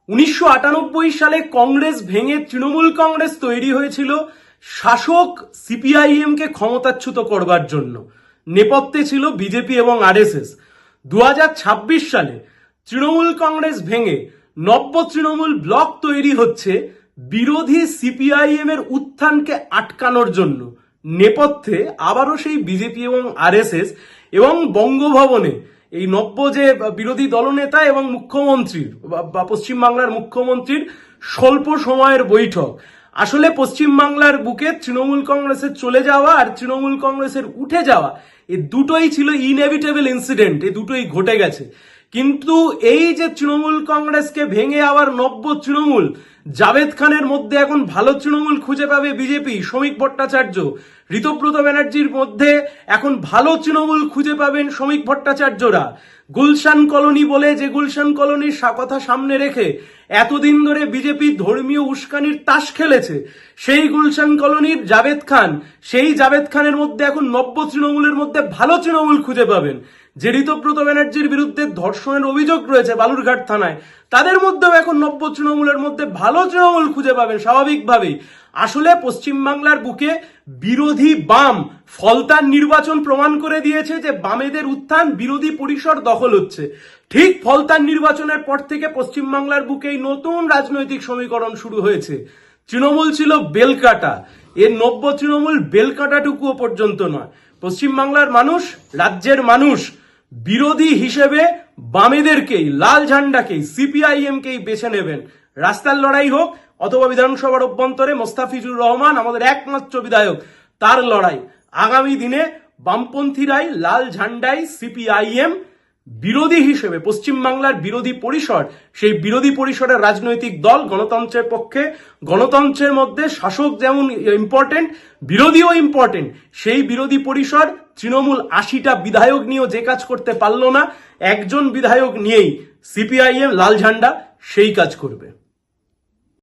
1998 সালে কংগ্রেস ভেঙে তৃণমূল কংগ্রেস তৈরি হয়েছিল শাসক সিপিআইএম কে ক্ষমতাচ্যুত করবার জন্য। নেপথ্যে ছিল বিজেপি এবং আরএসএস। 2026 সালে তৃণমূল কংগ্রেস ভেঙে নব্য তৃণমূল ব্লক তৈরি হচ্ছে বিরোধী সিপিআইএম এর উত্থানকে আটকানোর জন্য। নেপথ্যে আবারও সেই বিজেপি এবং আরএসএস এবং বঙ্গভবনে এই নব্য যে বিরোধী দলনেতা এবং মুখ্যমন্ত্রীর বা পশ্চিমবাংলার মুখ্যমন্ত্রীর স্বল্প সময়ের বৈঠক। আসলে পশ্চিমবাংলার বুকে তৃণমূল কংগ্রেসের চলে যাওয়া আর তৃণমূল কংগ্রেসের উঠে যাওয়া, এই দুটোই ছিল ইনএভিটেবল ইনসিডেন্ট, এই দুটোই ঘটে গেছে। কিন্তু এই যে তৃণমূল কংগ্রেসকে ভেঙে আবার নব্য তৃণমূল, জাভেদ খানের মধ্যে এখন ভালো তৃণমূল খুঁজে পাবে বিজেপি, শ্রমিক ভট্টাচার্য। ঋতব্রত ব্যানার্জির মধ্যে এখন ভালো তৃণমূল খুঁজে পাবেন শ্রমিক ভট্টাচার্যরা। গুলশান কলোনি বলে যে গুলশান কলোনির কথা সামনে রেখে এতদিন ধরে বিজেপি ধর্মীয় উস্কানির তাস খেলেছে, সেই গুলশান কলোনির জাভেদ খান, সেই জাভেদ খানের মধ্যে এখন নব্য তৃণমূলের মধ্যে ভালো তৃণমূল খুঁজে পাবেন। যে ঋতব্রত ব্যানার্জির বিরুদ্ধে ধর্ষণের অভিযোগ রয়েছে বালুরঘাট থানায়, তাদের মধ্যেও এখন নব্য তৃণমূলের মধ্যে ভালো তৃণমূল খুঁজে পাবেন স্বাভাবিকভাবেই। আসলে পশ্চিমবাংলার বুকে বিরোধী বাম ফলতার নির্বাচন প্রমাণ করে দিয়েছে যে বামেদের উত্থান, বিরোধী পরিসর দখল হচ্ছে। ঠিক ফলতার নির্বাচনের পর থেকে পশ্চিমবাংলার বুকে এই নতুন রাজনৈতিক সমীকরণ শুরু হয়েছে। তৃণমূল ছিল বেলকাটা, এর নব্য তৃণমূল বেলকাটাটুকুও পর্যন্ত নয়। পশ্চিমবাংলার মানুষ, রাজ্যের মানুষ বিরোধী হিসেবে বামেদেরকেই, লাল ঝান্ডাকেই, সিপিআইএমকেই বেছে নেবেন। রাস্তার লড়াই হোক অথবা বিধানসভার অভ্যন্তরে মোস্তাফিজুর রহমান আমাদের একমাত্র বিধায়ক, তার লড়াই। আগামী দিনে বামপন্থীরাই, লাল ঝান্ডাই, সিপিআইএম বিরোধী হিসেবে পশ্চিমবাংলার বিরোধী পরিসর, সেই বিরোধী পরিসরের রাজনৈতিক দল। গণতন্ত্রের পক্ষে, গণতন্ত্রের মধ্যে শাসক যেমন ইম্পর্টেন্ট, বিরোধীও ইম্পর্টেন্ট। সেই বিরোধী পরিসর তৃণমূল 80টা বিধায়ক নিয়েও যে কাজ করতে পারলো না, একজন বিধায়ক নিয়েই সিপিআইএম, লাল ঝান্ডা সেই কাজ করবে।